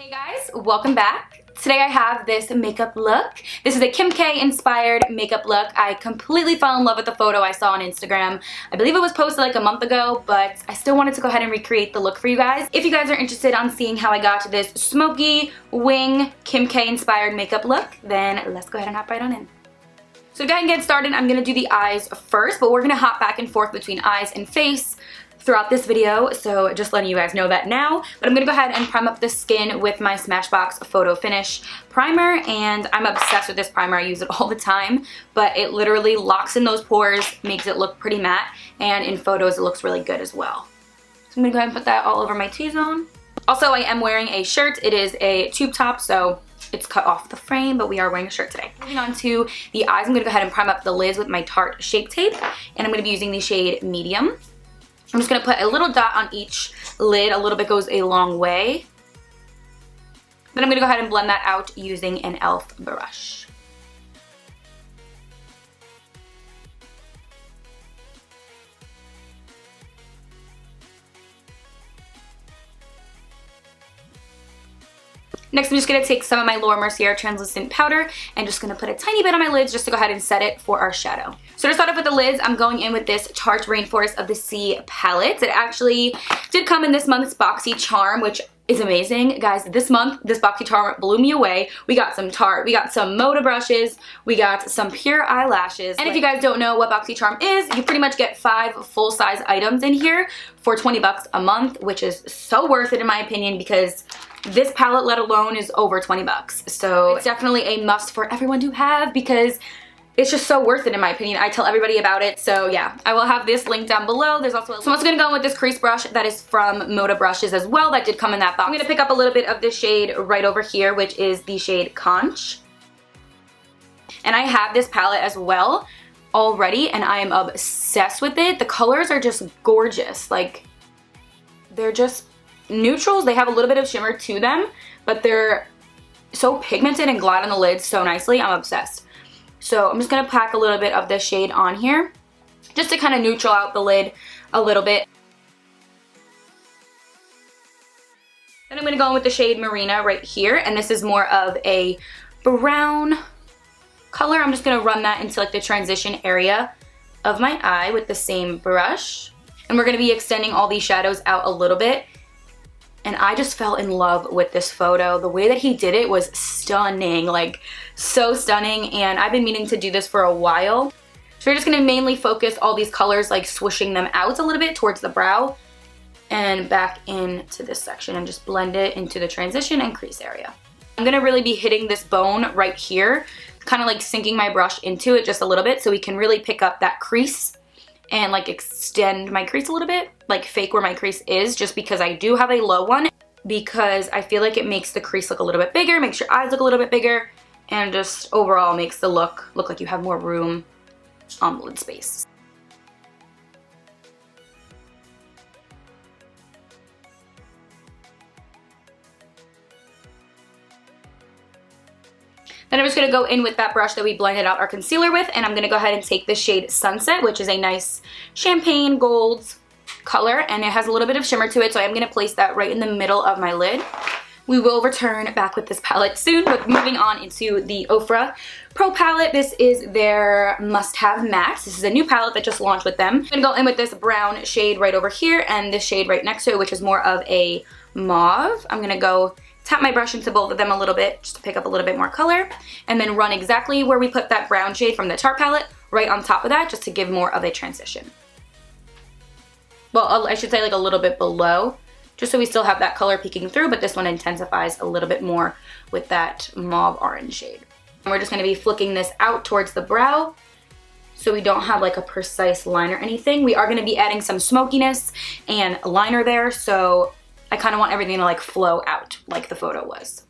Hey guys, welcome back. Today I have this makeup look. This is a Kim K inspired makeup look. I completely fell in love with the photo I saw on Instagram. I believe it was posted like a month ago, but I still wanted to go ahead and recreate the look for you guys. If you guys are interested on seeing how I got to this smoky wing Kim K inspired makeup look, then let's go ahead and hop right on in. So to go ahead and get started, I'm going to do the eyes first, but we're going to hop back and forth between eyes and face throughout this video, so just letting you guys know that now. But I'm gonna go ahead and prime up the skin with my Smashbox Photo Finish primer, and I'm obsessed with this primer. I use it all the time, but it literally locks in those pores, makes it look pretty matte, and in photos it looks really good as well. So I'm gonna go ahead and put that all over my T-zone. Also, I am wearing a shirt. It is a tube top, so it's cut off the frame, but we are wearing a shirt today. Moving on to the eyes, I'm gonna go ahead and prime up the lids with my Tarte Shape Tape, and I'm gonna be using the shade Medium. I'm just going to put a little dot on each lid. A little bit goes a long way. Then I'm going to go ahead and blend that out using an e.l.f. brush. Next, I'm just going to take some of my Laura Mercier translucent powder and just going to put a tiny bit on my lids just to go ahead and set it for our shadow. So to start off with the lids, I'm going in with this Tarte Rainforest of the Sea palette. It actually did come in this month's Boxy Charm, which is amazing. Guys, this month, this Boxy Charm blew me away. We got some Tarte, we got some Moda brushes, we got some pure eyelashes. And if you guys don't know what Boxy Charm is, you pretty much get 5 full-size items in here for 20 bucks a month, which is so worth it in my opinion because this palette, let alone, is over 20 bucks. So it's definitely a must for everyone to have because it's just so worth it in my opinion. I tell everybody about it. So yeah, I will have this link down below. There's also so I'm also gonna go in with this crease brush that is from Moda brushes as well. That did come in that box. I'm gonna pick up a little bit of this shade right over here, which is the shade Conch. And I have this palette as well already, and I am obsessed with it. The colors are just gorgeous. Like, they're just neutrals. They have a little bit of shimmer to them, but they're so pigmented and glide on the lid so nicely. I'm obsessed. So I'm just going to pack a little bit of this shade on here just to kind of neutral out the lid a little bit. Then I'm going to go in with the shade Marina right here, and this is more of a brown color. I'm just going to run that into like the transition area of my eye with the same brush. And we're going to be extending all these shadows out a little bit. And I just fell in love with this photo. The way that he did it was stunning, like so stunning. And I've been meaning to do this for a while. So we're just gonna mainly focus all these colors, like swishing them out a little bit towards the brow and back into this section and just blend it into the transition and crease area. I'm gonna really be hitting this bone right here, kind of like sinking my brush into it just a little bit so we can really pick up that crease and like extend my crease a little bit, like fake where my crease is, just because I do have a low one, because I feel like it makes the crease look a little bit bigger, makes your eyes look a little bit bigger, and just overall makes the look like you have more room on the lid space. Then I'm just going to go in with that brush that we blended out our concealer with, and I'm going to go ahead and take the shade Sunset, which is a nice champagne gold color, and it has a little bit of shimmer to it, so I'm going to place that right in the middle of my lid. We will return back with this palette soon, but moving on into the Ofra Pro palette. This is their must-have matte. This is a new palette that just launched with them. I'm going to go in with this brown shade right over here and this shade right next to it, which is more of a mauve. I'm going to go tap my brush into both of them a little bit just to pick up a little bit more color, and then run exactly where we put that brown shade from the Tarte palette right on top of that just to give more of a transition. Well, I should say like a little bit below, just so we still have that color peeking through, but this one intensifies a little bit more with that mauve orange shade. And we're just going to be flicking this out towards the brow so we don't have like a precise line or anything. We are going to be adding some smokiness and liner there, so I kind of want everything to like flow out like the photo was.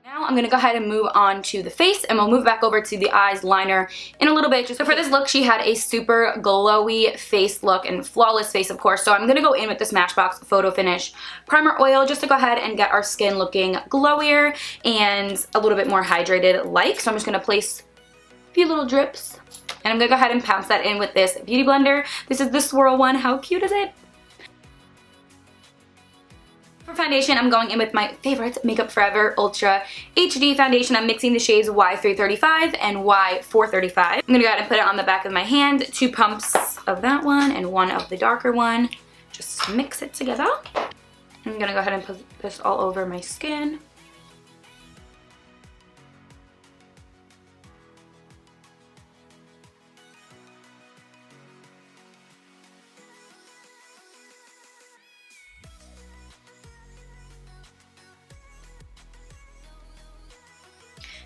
Now I'm going to go ahead and move on to the face, and we'll move back over to the eyes liner in a little bit. So for this look, she had a super glowy face look and flawless face, of course. So I'm going to go in with the Smashbox Photo Finish Primer Oil just to go ahead and get our skin looking glowier and a little bit more hydrated like. So I'm just going to place a few little drips And I'm gonna go ahead and pounce that in with this beauty blender. This is the Swirl one. How cute is it? For foundation, I'm going in with my favorite Makeup Forever Ultra HD foundation. I'm mixing the shades Y335 and Y435. I'm gonna go ahead and put it on the back of my hand. 2 pumps of that one and 1 of the darker one. Just mix it together. I'm gonna go ahead and put this all over my skin.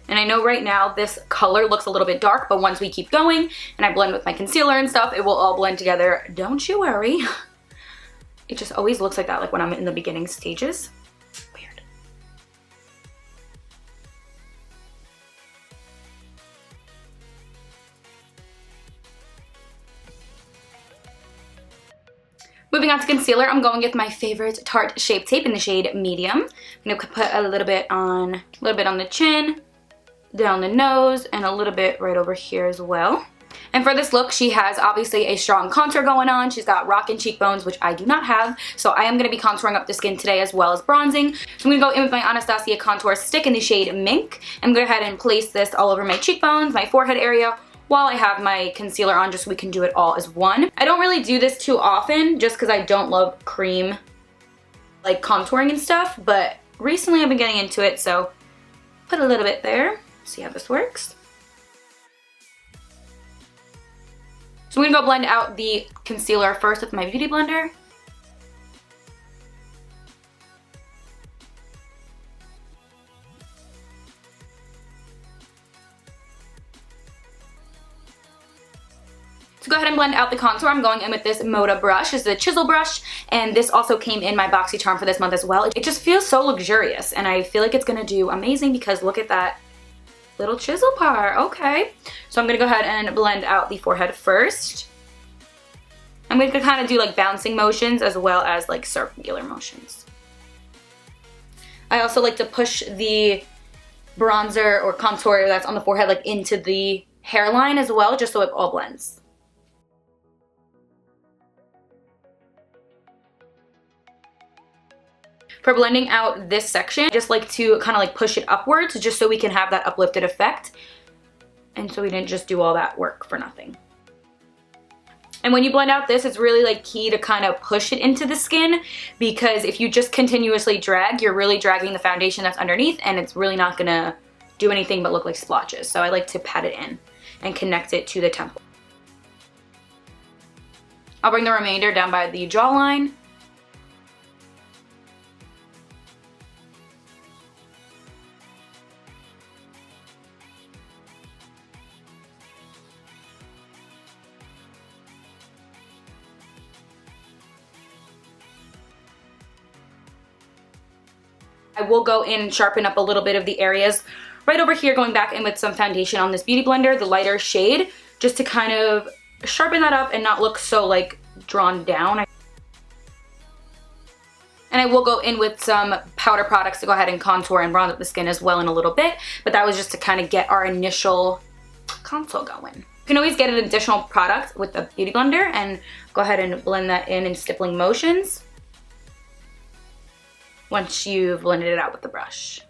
And I know right now this color looks a little bit dark, but once we keep going and I blend with my concealer and stuff, it will all blend together. Don't you worry. It just always looks like that, like when I'm in the beginning stages. Weird. Moving on to concealer, I'm going with my favorite Tarte Shape Tape in the shade Medium. I'm gonna put a little bit on the chin, down the nose, and a little bit right over here as well. And for this look, she has obviously a strong contour going on. She's got rockin' cheekbones, which I do not have. So I am going to be contouring up the skin today as well as bronzing. So I'm going to go in with my Anastasia contour stick in the shade Mink. I'm going to go ahead and place this all over my cheekbones, my forehead area, while I have my concealer on, just so we can do it all as one. I don't really do this too often just because I don't love cream like contouring and stuff, but recently I've been getting into it, so put a little bit there. See how this works. So I'm going to go blend out the concealer first with my beauty blender. To go ahead and blend out the contour, I'm going in with this Moda brush. This is a chisel brush, and this also came in my BoxyCharm for this month as well. It just feels so luxurious, and I feel like it's going to do amazing because look at that little chisel part. Okay, so I'm gonna go ahead and blend out the forehead first. I'm gonna kind of do like bouncing motions as well as like circular motions. I also like to push the bronzer or contour that's on the forehead like into the hairline as well, just so it all blends. For blending out this section, I just like to kind of like push it upwards just so we can have that uplifted effect. And so we didn't just do all that work for nothing. And when you blend out this, it's really like key to kind of push it into the skin, because if you just continuously drag, you're really dragging the foundation that's underneath and it's really not gonna do anything but look like splotches. So I like to pat it in and connect it to the temple. I'll bring the remainder down by the jawline. I will go in and sharpen up a little bit of the areas right over here, going back in with some foundation on this beauty blender, the lighter shade, just to kind of sharpen that up and not look so like drawn down. And I will go in with some powder products to go ahead and contour and bronze up the skin as well in a little bit, but that was just to kind of get our initial contour going. You can always get an additional product with the beauty blender and go ahead and blend that in stippling motions once you've blended it out with the brush.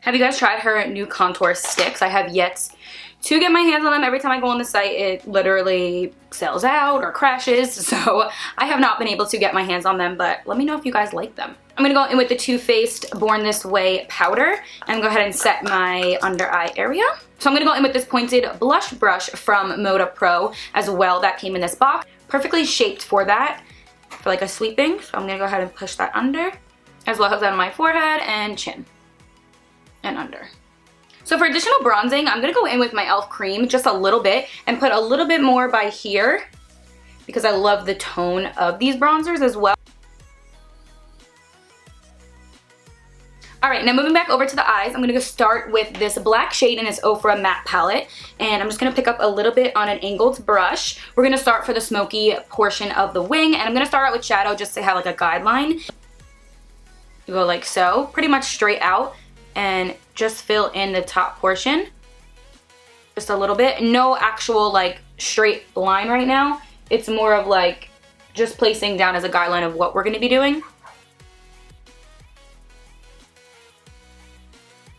Have you guys tried her new contour sticks? I have yet to get my hands on them. Every time I go on the site, it literally sells out or crashes, so I have not been able to get my hands on them, but let me know if you guys like them. I'm gonna go in with the Too Faced Born This Way powder and go ahead and set my under eye area. So I'm gonna go in with this pointed blush brush from Moda Pro as well, that came in this box. Perfectly shaped for that, for like a sweeping. So I'm gonna go ahead and push that under, as well as on my forehead and chin and under. So for additional bronzing, I'm gonna go in with my e.l.f. cream just a little bit and put a little bit more by here because I love the tone of these bronzers as well. Alright, now moving back over to the eyes, I'm going to go start with this black shade in this Ofra matte palette, and I'm just going to pick up a little bit on an angled brush. We're going to start for the smoky portion of the wing, and I'm going to start out with shadow just to have like a guideline. You go like so, pretty much straight out, and just fill in the top portion. Just a little bit. No actual like straight line right now. It's more of like just placing down as a guideline of what we're going to be doing.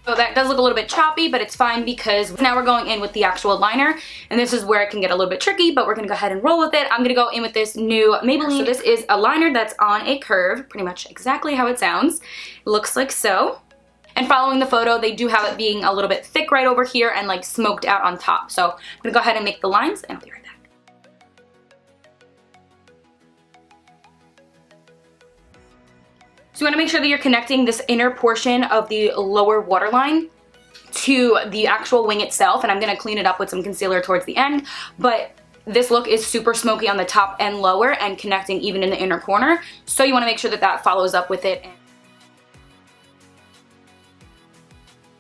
So that does look a little bit choppy, but it's fine because now we're going in with the actual liner, and this is where it can get a little bit tricky, but we're going to go ahead and roll with it. I'm going to go in with this new Maybelline. So this is a liner that's on a curve, pretty much exactly how it sounds. It looks like so. And following the photo, they do have it being a little bit thick right over here and like smoked out on top. So I'm going to go ahead and make the lines, and I'll be right back. So you want to make sure that you're connecting this inner portion of the lower waterline to the actual wing itself, and I'm going to clean it up with some concealer towards the end, but this look is super smoky on the top and lower and connecting even in the inner corner, so you want to make sure that that follows up with it.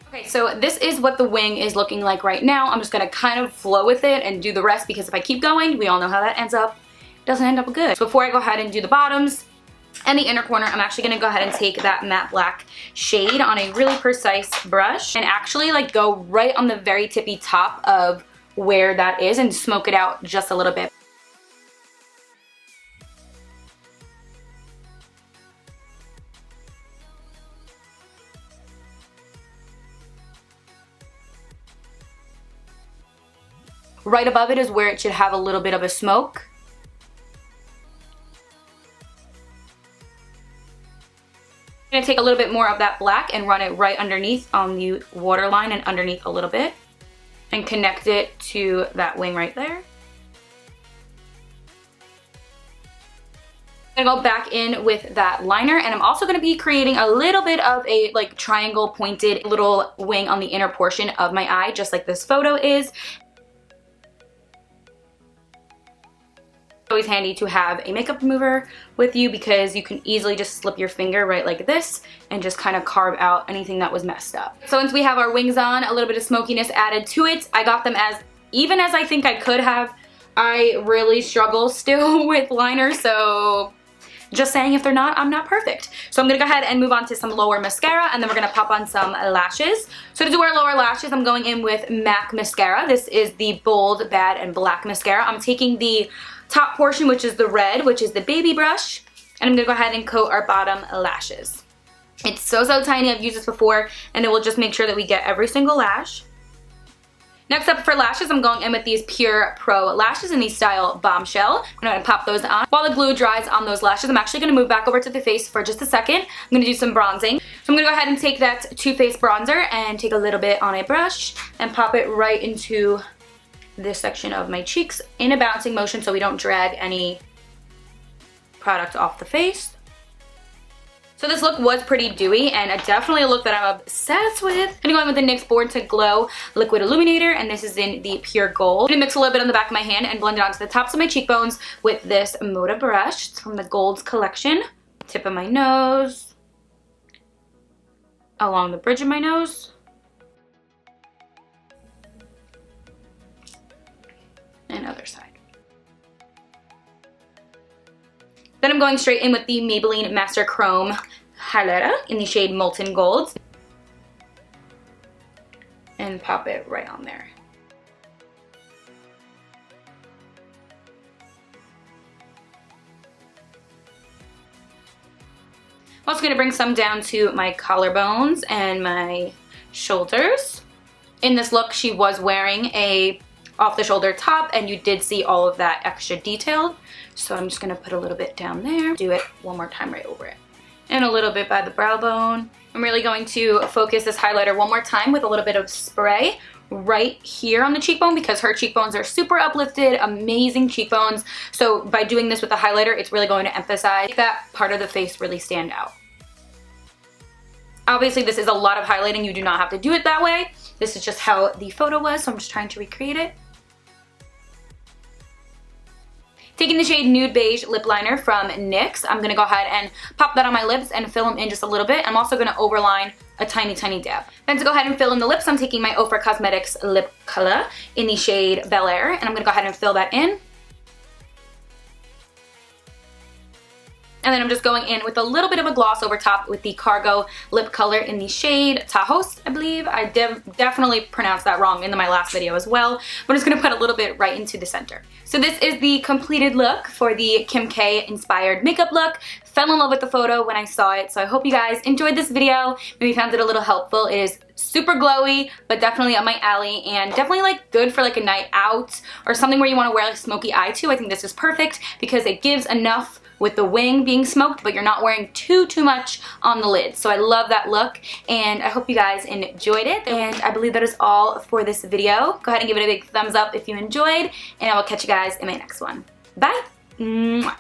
Okay, so this is what the wing is looking like right now. I'm just going to kind of flow with it and do the rest, because if I keep going, we all know how that ends up. It doesn't end up good. So before I go ahead and do the bottoms and the inner corner, I'm actually going to go ahead and take that matte black shade on a really precise brush and actually like go right on the very tippy top of where that is and smoke it out just a little bit. Right above it is where it should have a little bit of a smoke. I'm going to take a little bit more of that black and run it right underneath on the waterline and underneath a little bit and connect it to that wing right there. I'm going to go back in with that liner, and I'm also going to be creating a little bit of a like triangle pointed little wing on the inner portion of my eye, just like this photo is. Always handy to have a makeup remover with you, because you can easily just slip your finger right like this and just kind of carve out anything that was messed up. So once we have our wings on, a little bit of smokiness added to it, I got them as even as I think I could have. I really struggle still with liners, so just saying, if they're not, I'm not perfect. So I'm gonna go ahead and move on to some lower mascara, and then we're gonna pop on some lashes. So to do our lower lashes, I'm going in with MAC mascara. This is the Bold, Bad, and Black mascara. I'm taking the top portion, which is the red, which is the baby brush, and I'm gonna go ahead and coat our bottom lashes. It's so tiny. I've used this before, and it will just make sure that we get every single lash. Next up for lashes, I'm going in with these Pure Pro lashes in the style Bombshell. I'm gonna pop those on. While the glue dries on those lashes, I'm actually gonna move back over to the face for just a second. I'm gonna do some bronzing. So I'm gonna go ahead and take that Too Faced bronzer and take a little bit on a brush and pop it right into this section of my cheeks in a bouncing motion so we don't drag any product off the face. So this look was pretty dewy, and definitely a look that I'm obsessed with. I'm gonna go in with the NYX Born to Glow Liquid Illuminator, and this is in the Pure Gold. I'm gonna mix a little bit on the back of my hand and blend it onto the tops of my cheekbones with this Moda brush. It's from the Golds collection. Tip of my nose, along the bridge of my nose, and other side. Then I'm going straight in with the Maybelline Master Chrome highlighter in the shade Molten Gold, and pop it right on there. I'm also going to bring some down to my collarbones and my shoulders. In this look, she was wearing a off-the-shoulder top, and you did see all of that extra detail. So I'm just going to put a little bit down there. Do it one more time right over it. And a little bit by the brow bone. I'm really going to focus this highlighter one more time with a little bit of spray right here on the cheekbone, because her cheekbones are super uplifted, amazing cheekbones. So by doing this with the highlighter, it's really going to emphasize that part of the face really stand out. Obviously, this is a lot of highlighting. You do not have to do it that way. This is just how the photo was, so I'm just trying to recreate it. Taking the shade Nude Beige Lip Liner from NYX, I'm going to go ahead and pop that on my lips and fill them in just a little bit. I'm also going to overline a tiny dab. Then to go ahead and fill in the lips, I'm taking my Ofra Cosmetics lip color in the shade Bel Air, and I'm going to go ahead and fill that in. And then I'm just going in with a little bit of a gloss over top with the Cargo lip color in the shade Taos, I believe. I definitely pronounced that wrong in my last video as well. I'm just going to put a little bit right into the center. So this is the completed look for the Kim K inspired makeup look. Fell in love with the photo when I saw it, so I hope you guys enjoyed this video. Maybe found it a little helpful. It is super glowy, but definitely up my alley, and definitely like good for like a night out or something where you want to wear like smoky eye to. I think this is perfect because it gives enough with the wing being smoked, but you're not wearing too much on the lid. So I love that look, and I hope you guys enjoyed it. And I believe that is all for this video. Go ahead and give it a big thumbs up if you enjoyed, and I will catch you guys in my next one. Bye! Mwah.